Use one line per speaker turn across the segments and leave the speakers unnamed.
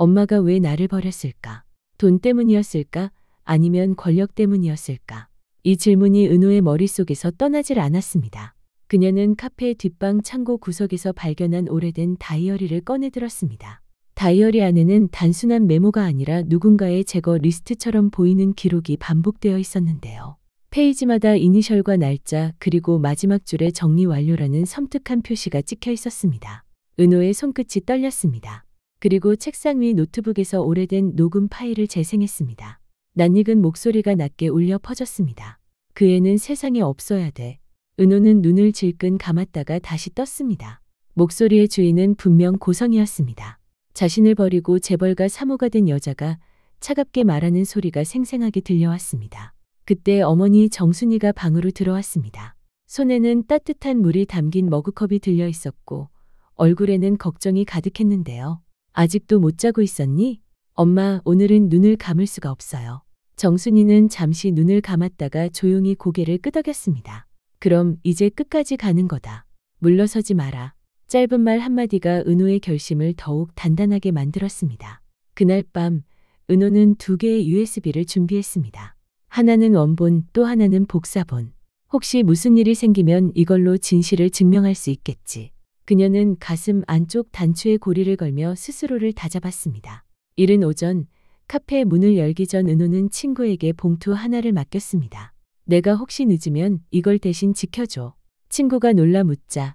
엄마가 왜 나를 버렸을까? 돈 때문이었을까? 아니면 권력 때문이었을까? 이 질문이 은호의 머릿속에서 떠나질 않았습니다. 그녀는 카페 뒷방 창고 구석에서 발견한 오래된 다이어리를 꺼내들었습니다. 다이어리 안에는 단순한 메모가 아니라 누군가의 제거 리스트처럼 보이는 기록이 반복되어 있었는데요. 페이지마다 이니셜과 날짜 그리고 마지막 줄에 정리 완료라는 섬뜩한 표시가 찍혀 있었습니다. 은호의 손끝이 떨렸습니다. 그리고 책상 위 노트북에서 오래된 녹음 파일을 재생했습니다. 낯익은 목소리가 낮게 울려 퍼졌습니다. 그 애는 세상에 없어야 돼. 은호는 눈을 질끈 감았다가 다시 떴습니다. 목소리의 주인은 분명 고성이었습니다. 자신을 버리고 재벌가 사모가 된 여자가 차갑게 말하는 소리가 생생하게 들려왔습니다. 그때 어머니 정순이가 방으로 들어왔습니다. 손에는 따뜻한 물이 담긴 머그컵이 들려 있었고 얼굴에는 걱정이 가득했는데요. 아직도 못 자고 있었니? 엄마, 오늘은 눈을 감을 수가 없어요. 정순이는 잠시 눈을 감았다가 조용히 고개를 끄덕였습니다. 그럼 이제 끝까지 가는 거다. 물러서지 마라. 짧은 말 한마디가 은호의 결심을 더욱 단단하게 만들었습니다. 그날 밤 은호는 2개의 USB를 준비했습니다. 하나는 원본, 또 하나는 복사본. 혹시 무슨 일이 생기면 이걸로 진실을 증명할 수 있겠지. 그녀는 가슴 안쪽 단추에 고리를 걸며 스스로를 다잡았습니다. 이른 오전 카페 문을 열기 전 은호는 친구에게 봉투 하나를 맡겼습니다. 내가 혹시 늦으면 이걸 대신 지켜줘. 친구가 놀라 묻자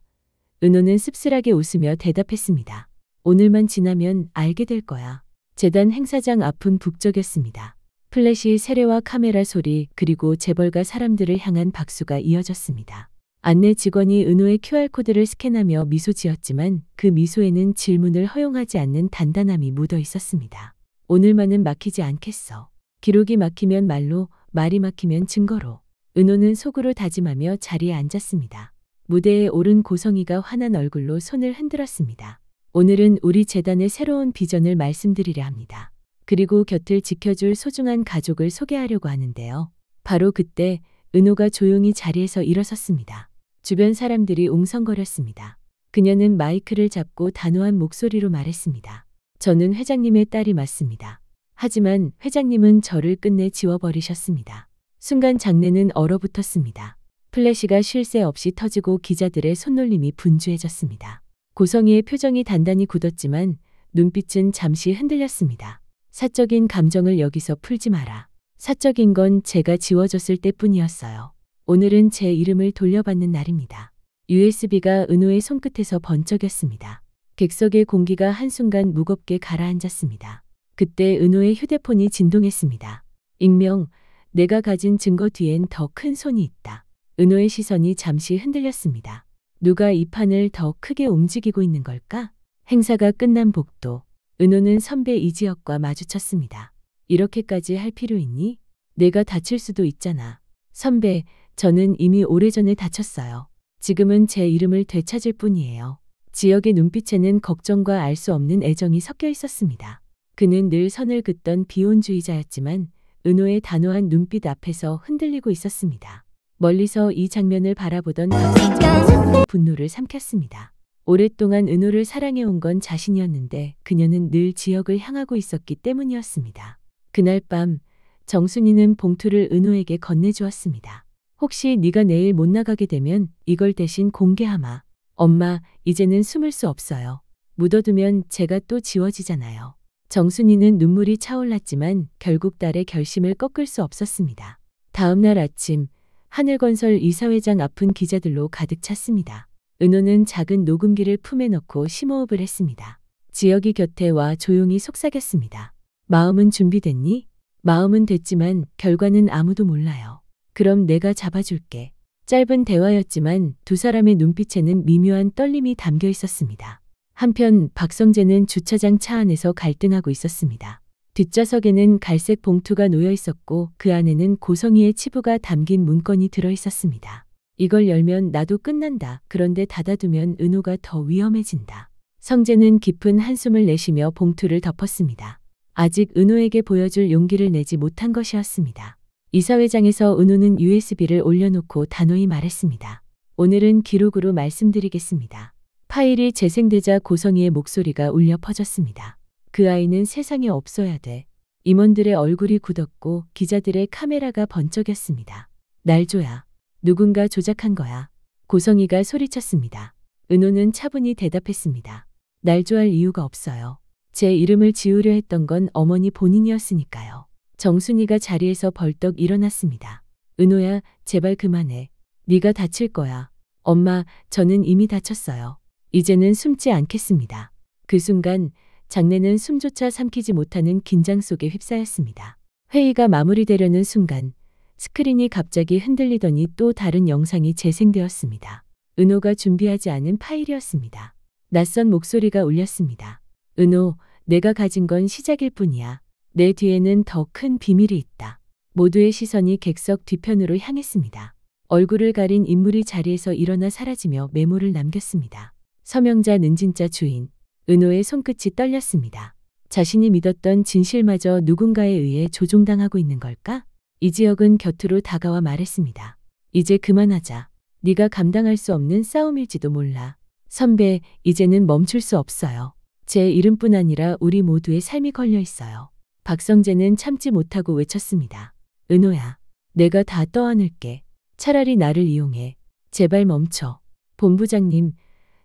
은호는 씁쓸하게 웃으며 대답했습니다. 오늘만 지나면 알게 될 거야. 재단 행사장 앞은 북적였습니다. 플래시 세례와 카메라 소리 그리고 재벌가 사람들을 향한 박수가 이어졌습니다. 안내 직원이 은호의 QR코드를 스캔하며 미소 지었지만 그 미소에는 질문을 허용하지 않는 단단함이 묻어 있었습니다. 오늘만은 막히지 않겠어. 기록이 막히면 말로, 말이 막히면 증거로. 은호는 속으로 다짐하며 자리에 앉았습니다. 무대에 오른 고성이가 환한 얼굴로 손을 흔들었습니다. 오늘은 우리 재단의 새로운 비전을 말씀드리려 합니다. 그리고 곁을 지켜줄 소중한 가족을 소개하려고 하는데요. 바로 그때 은호가 조용히 자리에서 일어섰습니다. 주변 사람들이 웅성거렸습니다. 그녀는 마이크를 잡고 단호한 목소리로 말했습니다. 저는 회장님의 딸이 맞습니다. 하지만 회장님은 저를 끝내 지워버리셨습니다. 순간 장내는 얼어붙었습니다. 플래시가 쉴 새 없이 터지고 기자들의 손놀림이 분주해졌습니다. 고성이의 표정이 단단히 굳었지만 눈빛은 잠시 흔들렸습니다. 사적인 감정을 여기서 풀지 마라. 사적인 건 제가 지워졌을 때뿐이었어요. 오늘은 제 이름을 돌려받는 날입니다. USB가 은호의 손끝에서 번쩍였습니다. 객석의 공기가 한순간 무겁게 가라앉았습니다. 그때 은호의 휴대폰이 진동했습니다. 익명, 내가 가진 증거 뒤엔 더 큰 손이 있다. 은호의 시선이 잠시 흔들렸습니다. 누가 이 판을 더 크게 움직이고 있는 걸까? 행사가 끝난 복도. 은호는 선배 이지혁과 마주쳤습니다. 이렇게까지 할 필요 있니? 내가 다칠 수도 있잖아. 선배, 저는 이미 오래전에 다쳤어요. 지금은 제 이름을 되찾을 뿐이에요. 지혁의 눈빛에는 걱정과 알 수 없는 애정이 섞여 있었습니다. 그는 늘 선을 긋던 비혼주의자였지만 은호의 단호한 눈빛 앞에서 흔들리고 있었습니다. 멀리서 이 장면을 바라보던 박성재는 분노를 삼켰습니다. 오랫동안 은호를 사랑해온 건 자신이었는데 그녀는 늘 지혁을 향하고 있었기 때문이었습니다. 그날 밤 정순이는 봉투를 은호에게 건네주었습니다. 혹시 네가 내일 못 나가게 되면 이걸 대신 공개하마. 엄마, 이제는 숨을 수 없어요. 묻어두면 제가 또 지워지잖아요. 정순이는 눈물이 차올랐지만 결국 딸의 결심을 꺾을 수 없었습니다. 다음 날 아침 하늘건설 이사회장 앞은 기자들로 가득 찼습니다. 은호는 작은 녹음기를 품에 넣고 심호흡을 했습니다. 지혁이 곁에 와 조용히 속삭였습니다. 마음은 준비됐니? 마음은 됐지만 결과는 아무도 몰라요. 그럼 내가 잡아줄게. 짧은 대화였지만 두 사람의 눈빛에는 미묘한 떨림이 담겨 있었습니다. 한편 박성재는 주차장 차 안에서 갈등하고 있었습니다. 뒷좌석에는 갈색 봉투가 놓여 있었고 그 안에는 고성이의 치부가 담긴 문건이 들어 있었습니다. 이걸 열면 나도 끝난다. 그런데 닫아두면 은호가 더 위험해진다. 성재는 깊은 한숨을 내쉬며 봉투를 덮었습니다. 아직 은호에게 보여줄 용기를 내지 못한 것이었습니다. 이사회장에서 은호는 USB를 올려놓고 단호히 말했습니다. 오늘은 기록으로 말씀드리겠습니다. 파일이 재생되자 고성이의 목소리가 울려 퍼졌습니다. 그 아이는 세상에 없어야 돼. 임원들의 얼굴이 굳었고 기자들의 카메라가 번쩍였습니다. 날조야. 누군가 조작한 거야. 고성이가 소리쳤습니다. 은호는 차분히 대답했습니다. 날조할 이유가 없어요. 제 이름을 지우려 했던 건 어머니 본인이었으니까요. 정순이가 자리에서 벌떡 일어났습니다. 은호야, 제발 그만해. 네가 다칠 거야. 엄마, 저는 이미 다쳤어요. 이제는 숨지 않겠습니다. 그 순간 장내는 숨조차 삼키지 못하는 긴장 속에 휩싸였습니다. 회의가 마무리되려는 순간 스크린이 갑자기 흔들리더니 또 다른 영상이 재생되었습니다. 은호가 준비하지 않은 파일이었습니다. 낯선 목소리가 울렸습니다. 은호, 내가 가진 건 시작일 뿐이야. 내 뒤에는 더 큰 비밀이 있다. 모두의 시선이 객석 뒤편으로 향했습니다. 얼굴을 가린 인물이 자리에서 일어나 사라지며 메모를 남겼습니다. 서명자 는진짜 주인. 은호의 손끝이 떨렸습니다. 자신이 믿었던 진실마저 누군가에 의해 조종당하고 있는 걸까? 이지혁은 곁으로 다가와 말했습니다. 이제 그만하자. 네가 감당할 수 없는 싸움일지도 몰라. 선배, 이제는 멈출 수 없어요. 제 이름뿐 아니라 우리 모두의 삶이 걸려 있어요. 박성재는 참지 못하고 외쳤습니다. 은호야, 내가 다 떠안을게. 차라리 나를 이용해. 제발 멈춰. 본부장님,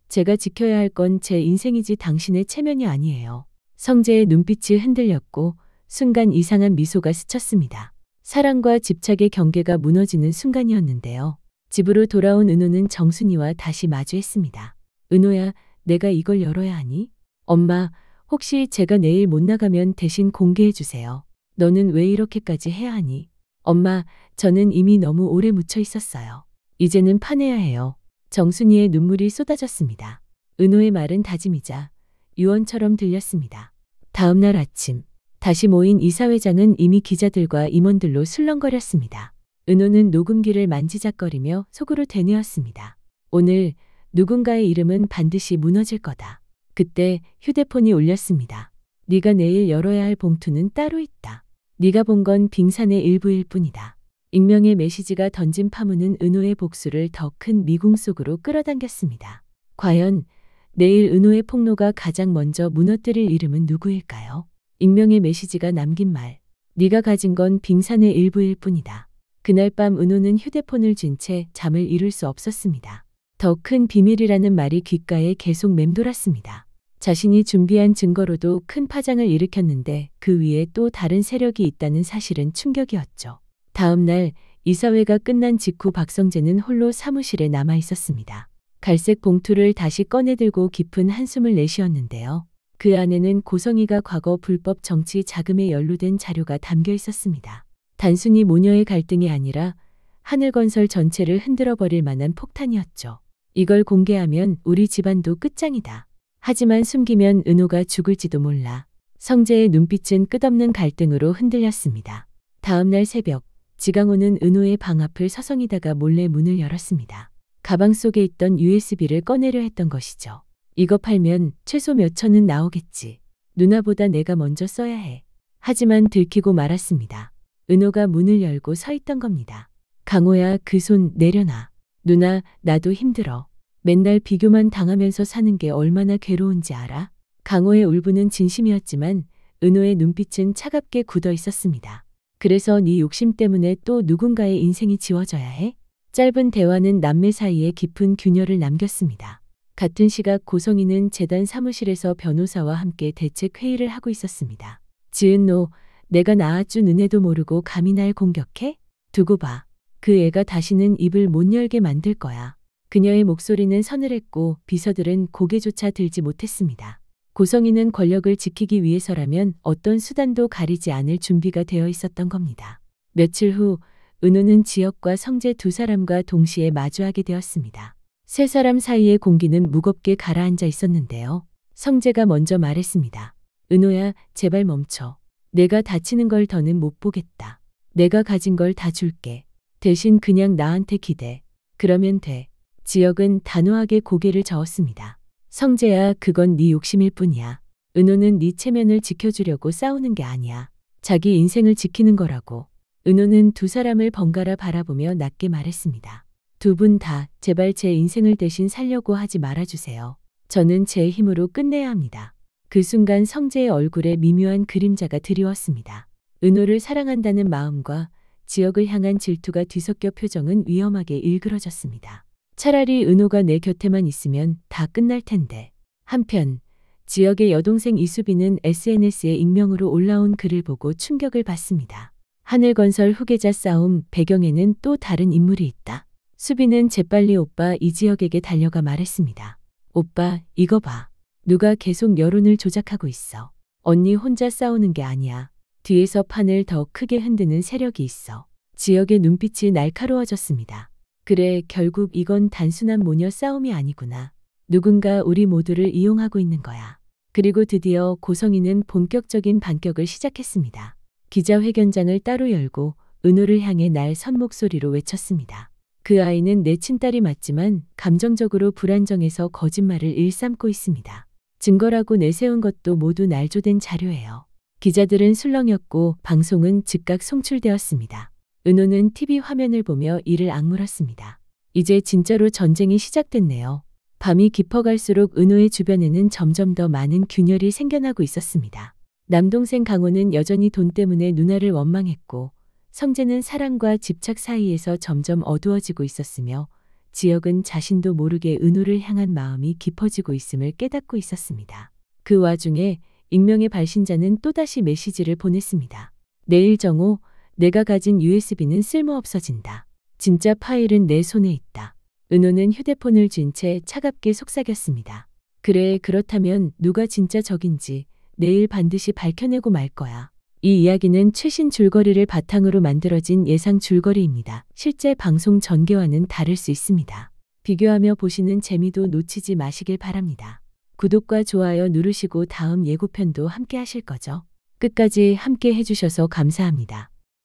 제가 지켜야 할 건 제 인생이지 당신의 체면이 아니에요. 성재의 눈빛이 흔들렸고 순간 이상한 미소가 스쳤습니다. 사랑과 집착의 경계가 무너지는 순간이었는데요. 집으로 돌아온 은호는 정순이와 다시 마주했습니다. 은호야, 내가 이걸 열어야 하니? 엄마, 혹시 제가 내일 못 나가면 대신 공개해 주세요. 너는 왜 이렇게까지 해야 하니? 엄마, 저는 이미 너무 오래 묻혀 있었어요. 이제는 파내야 해요. 정순이의 눈물이 쏟아졌습니다. 은호의 말은 다짐이자 유언처럼 들렸습니다. 다음 날 아침, 다시 모인 이사회장은 이미 기자들과 임원들로 술렁거렸습니다. 은호는 녹음기를 만지작거리며 속으로 되뇌었습니다. 오늘 누군가의 이름은 반드시 무너질 거다. 그때 휴대폰이 울렸습니다. 네가 내일 열어야 할 봉투는 따로 있다. 네가 본 건 빙산의 일부일 뿐이다. 익명의 메시지가 던진 파문은 은호의 복수를 더 큰 미궁 속으로 끌어당겼습니다. 과연 내일 은호의 폭로가 가장 먼저 무너뜨릴 이름은 누구일까요? 익명의 메시지가 남긴 말. 네가 가진 건 빙산의 일부일 뿐이다. 그날 밤 은호는 휴대폰을 쥔 채 잠을 이룰 수 없었습니다. 더 큰 비밀이라는 말이 귓가에 계속 맴돌았습니다. 자신이 준비한 증거로도 큰 파장을 일으켰는데 그 위에 또 다른 세력이 있다는 사실은 충격이었죠. 다음 날 이사회가 끝난 직후 박성재는 홀로 사무실에 남아 있었습니다. 갈색 봉투를 다시 꺼내들고 깊은 한숨을 내쉬었는데요. 그 안에는 고성이가 과거 불법 정치 자금에 연루된 자료가 담겨 있었습니다. 단순히 모녀의 갈등이 아니라 하늘건설 전체를 흔들어버릴 만한 폭탄이었죠. 이걸 공개하면 우리 집안도 끝장이다. 하지만 숨기면 은호가 죽을지도 몰라. 성재의 눈빛은 끝없는 갈등으로 흔들렸습니다. 다음 날 새벽, 지강호는 은호의 방 앞을 서성이다가 몰래 문을 열었습니다. 가방 속에 있던 USB를 꺼내려 했던 것이죠. 이거 팔면 최소 몇 천은 나오겠지. 누나보다 내가 먼저 써야 해. 하지만 들키고 말았습니다. 은호가 문을 열고 서 있던 겁니다. 강호야, 그 손 내려놔. 누나, 나도 힘들어. 맨날 비교만 당하면서 사는 게 얼마나 괴로운지 알아? 강호의 울분은 진심이었지만 은호의 눈빛은 차갑게 굳어 있었습니다. 그래서 네 욕심 때문에 또 누군가의 인생이 지워져야 해? 짧은 대화는 남매 사이에 깊은 균열을 남겼습니다. 같은 시각 고성이는 재단 사무실에서 변호사와 함께 대책 회의를 하고 있었습니다. 지은노, 내가 낳아준 은혜도 모르고 감히 날 공격해? 두고 봐. 그 애가 다시는 입을 못 열게 만들 거야. 그녀의 목소리는 서늘했고 비서들은 고개조차 들지 못했습니다. 고성이는 권력을 지키기 위해서라면 어떤 수단도 가리지 않을 준비가 되어 있었던 겁니다. 며칠 후 은호는 지혁과 성재 두 사람과 동시에 마주하게 되었습니다. 세 사람 사이의 공기는 무겁게 가라앉아 있었는데요. 성재가 먼저 말했습니다. 은호야, 제발 멈춰. 내가 다치는 걸 더는 못 보겠다. 내가 가진 걸 다 줄게. 대신 그냥 나한테 기대. 그러면 돼. 지혁은 단호하게 고개를 저었습니다. 성재야, 그건 네 욕심일 뿐이야. 은호는 네 체면을 지켜주려고 싸우는 게 아니야. 자기 인생을 지키는 거라고. 은호는 두 사람을 번갈아 바라보며 낮게 말했습니다. 두 분 다 제발 제 인생을 대신 살려고 하지 말아주세요. 저는 제 힘으로 끝내야 합니다. 그 순간 성재의 얼굴에 미묘한 그림자가 드리웠습니다. 은호를 사랑한다는 마음과 지역을 향한 질투가 뒤섞여 표정은 위험하게 일그러졌습니다. 차라리 은호가 내 곁에만 있으면 다 끝날 텐데. 한편 지역의 여동생 이수빈은 SNS에 익명으로 올라온 글을 보고 충격을 받습니다. 하늘건설 후계자 싸움 배경에는 또 다른 인물이 있다. 수빈은 재빨리 오빠 이지혁에게 달려가 말했습니다. 오빠, 이거 봐. 누가 계속 여론을 조작하고 있어. 언니 혼자 싸우는 게 아니야. 뒤에서 판을 더 크게 흔드는 세력이 있어. 지역의 눈빛이 날카로워졌습니다. 그래, 결국 이건 단순한 모녀 싸움이 아니구나. 누군가 우리 모두를 이용하고 있는 거야. 그리고 드디어 고성이는 본격적인 반격을 시작했습니다. 기자회견장을 따로 열고 은호를 향해 날 선 목소리로 외쳤습니다. 그 아이는 내 친딸이 맞지만 감정적으로 불안정해서 거짓말을 일삼고 있습니다. 증거라고 내세운 것도 모두 날조된 자료예요. 기자들은 술렁였고 방송은 즉각 송출되었습니다. 은호는 TV 화면을 보며 이를 악물었습니다. 이제 진짜로 전쟁이 시작됐네요. 밤이 깊어갈수록 은호의 주변에는 점점 더 많은 균열이 생겨나고 있었습니다. 남동생 강호는 여전히 돈 때문에 누나를 원망했고 성재는 사랑과 집착 사이에서 점점 어두워지고 있었으며 지역은 자신도 모르게 은호를 향한 마음이 깊어지고 있음을 깨닫고 있었습니다. 그 와중에 익명의 발신자는 또다시 메시지를 보냈습니다. 내일 정오, 내가 가진 USB는 쓸모없어진다. 진짜 파일은 내 손에 있다. 은호는 휴대폰을 쥔 채 차갑게 속삭였습니다. 그래, 그렇다면 누가 진짜 적인지 내일 반드시 밝혀내고 말 거야. 이 이야기는 최신 줄거리를 바탕으로 만들어진 예상 줄거리입니다. 실제 방송 전개와는 다를 수 있습니다. 비교하며 보시는 재미도 놓치지 마시길 바랍니다. 구독과 좋아요 누르시고 다음 예고편도 함께 하실 거죠? 끝까지 함께 해주셔서 감사합니다.